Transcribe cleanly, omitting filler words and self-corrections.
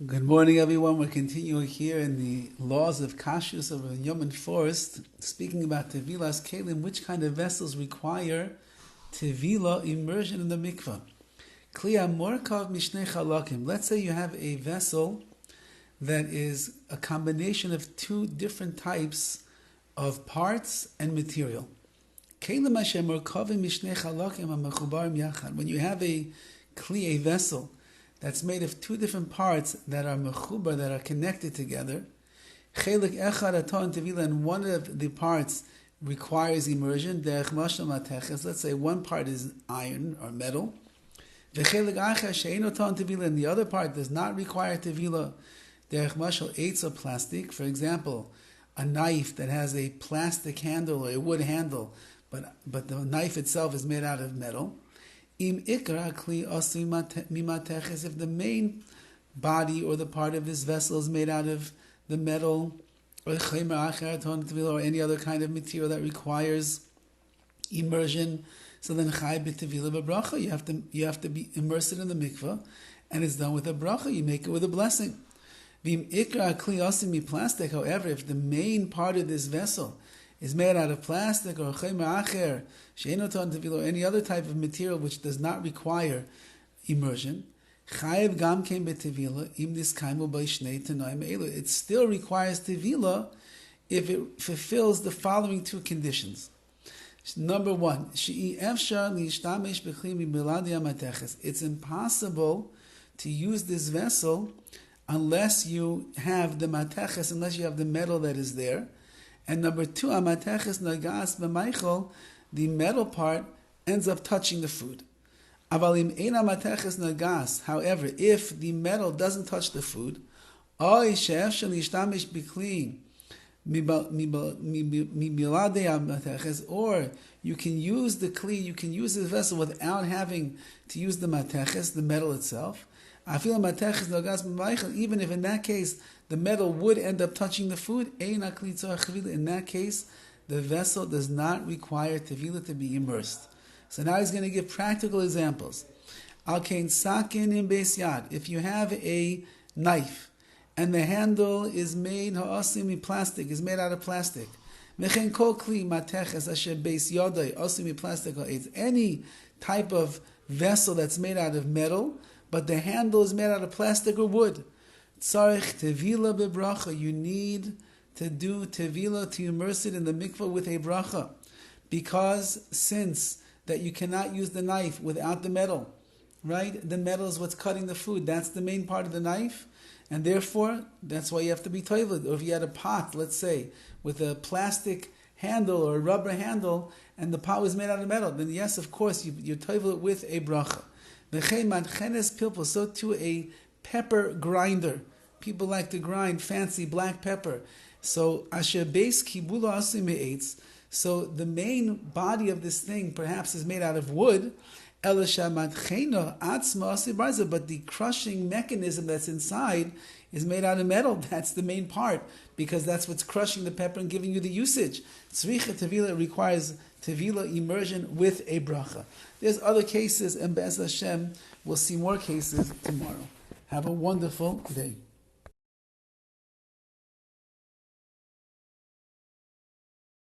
Good morning, everyone. We're continuing here in the laws of KASHRUS of a Yom Forest, speaking about Tevilas Kelim, which kind of vessels require Tevila immersion in the mikvah. Kliya Morkav Mishnei Chalakim. Let's say you have a vessel that is a combination of two different types of parts and material. Kelim Hashem Morkavim Mishnei Chalakim HaMechubarim Yachad. When you have a kli, a vessel that's made of two different parts that are mechubar, that are connected together. Chelik echad aton tevila, and one of the parts requires immersion. Derech mashal mateches. Let's say one part is iron or metal. V'chelik acher she'ein aton tevila, and the other part does not require tevila. Derech mashal eitz or plastic. For example, a knife that has a plastic handle or a wood handle, but the knife itself is made out of metal. If the main body or the part of this vessel is made out of the metal or any other kind of material that requires immersion, so then you have to be immersed in the mikveh, and it's done with a bracha. You make it with a blessing. However, if the main part of this vessel is made out of plastic or any other type of material which does not require immersion, it still requires tevila if it fulfills the following two conditions. Number one, it's impossible to use this vessel unless you have the mateches, unless you have the metal that is there. And number two, amateches nagas b'meichel, the metal part ends up touching the food. Avalim ein amateches nagas. However, if the metal doesn't touch the food, oy she'efshel yishtamish b'kli mibilade amateches, or you can use the kli, you can use the vessel without having to use the mateches, the metal itself. Even if in that case the metal would end up touching the food, in that case the vessel does not require tevila to be immersed. So now he's going to give practical examples. If you have a knife and the handle is made plastic, is made out of plastic, any type of vessel that's made out of metal, but the handle is made out of plastic or wood, tzarich tevila bebracha. You need to do tevila, to immerse it in the mikvah with a bracha, because since that you cannot use the knife without the metal, right? The metal is what's cutting the food. That's the main part of the knife, and therefore that's why you have to be toilet. Or if you had a pot, let's say, with a plastic handle or a rubber handle, and the pot was made out of metal, then yes, of course, you toilet with a bracha. So too a pepper grinder. People like to grind fancy black pepper. So asher beis kibula asim me'etz. So the main body of this thing perhaps is made out of wood. But the crushing mechanism that's inside is made out of metal. That's the main part, because that's what's crushing the pepper and giving you the usage. Tzricha tevila requires tevila immersion with a bracha. There's other cases, and Be'ez Hashem, we'll see more cases tomorrow. Have a wonderful day.